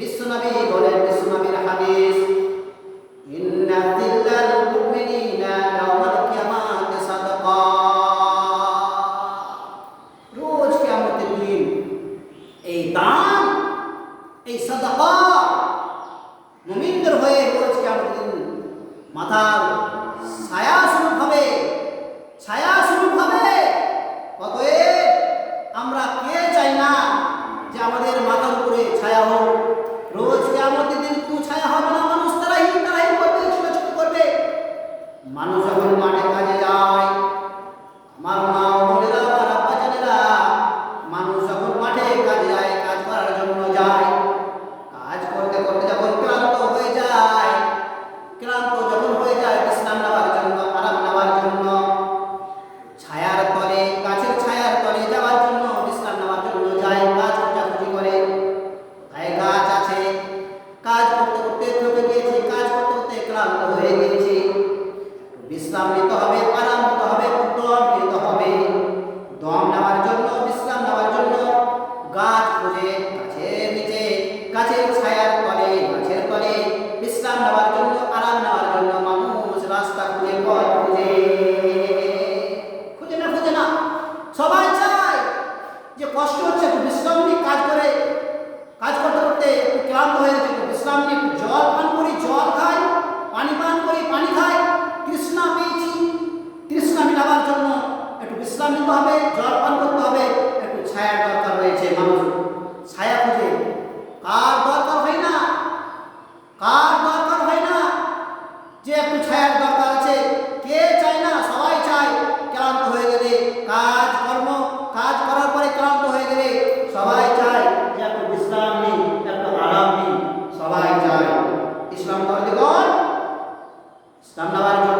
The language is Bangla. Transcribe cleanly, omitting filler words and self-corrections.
বিশ্বনবী বলেন, বিশ্বনবীর হাদিস, ইন্না দিল্লাল মুমিনিনা ইয়াওমাল কিয়ামাতি সাদাকা। রোজ কিয়ামতের দিন এই দান, এই সাদাকা মুমিনদের হয়ে রোজ কিয়ামতের দিন মাথার ছায়া স্বরূপ হবে, ছায়া স্বরূপ হবে। অতএব আমরা কে চাই না যে আমাদের মাথার উপরে ছায়া হোক? রোজ কিয়ামতের দিন কোনো ছায়া হবে না, মানুষ তারাই করবে, ছোটাছুটি করবে। মানুষ যখন মাঠে কাজে যায়, আমার মা ও বোনেরা, আমার আব্বা জানেরা, মানুষ যখন মাঠে কাজে যায়, কাজ করার জন্য যায়, কাজ করতে করতে যখন ক্লান্ত হয়ে যায়, ক্লান্ত যখন হয়ে যায়, বিশ্রাম নেওয়ার জন্য, আরাম নেওয়ার জন্য, ছায়ার তলে, গাছের ছায়ার তলে যাওয়ার জন্য, বিশ্রাম নেওয়ার জন্য যায়, কাজ খোঁজাখুঁজি করে। কোথায় গাছ আছে? কাজ করতে করতে থকে গিয়েছি, কাজ করতে করতে ক্লান্ত হয়ে গিয়েছি, বিশ্রাম নিতে হবে, আরাম নিতে হবে, দম নিতে হবে। দম নেওয়ার জন্য, বিশ্রাম নেওয়ার জন্য গাছ খুঁজে, গাছের নিচে, গাছের ছায়ার তলে, গাছের তলে বিশ্রাম নেওয়ার জন্য, আরাম নেওয়ার জন্য মানুষ রাস্তা খুঁজে, পথ খুঁজে। খুঁজে না সবাই চায় যে কষ্ট হচ্ছে, একটু বিশ্রাম নিই, কাজ করে, কাজ করতে করতে একটু ক্লান্ত হয়ে গেছে, একটু বিশ্রাম নিই, একটু জল পান করি, জল খাই, পানি পান করি, পানি খাই। তৃষ্ণা পেয়েছি, তৃষ্ণা মেটাবার জন্য একটু বিশ্রাম নিতে হবে, জল পান করতে হবে, একটু ছায়ার দরকার রয়েছে। মানুষ ছায়া খুঁজে। কার দরকার হয় না? কার দরকার হয় না যে একটু ছায়ার দরকার আছে? কে চায় না? সবাই চায়। ক্লান্ত হয়ে গেলে, কাজ কর্ম, কাজ করার পরে ক্লান্ত হয়ে গেলে সবাই চায় যে একটু বিশ্রাম নিই, একটু আরাম নিই, সবাই চায়। ইসলাম ধর্মীগণ ইসলাম নেওয়ার জন্য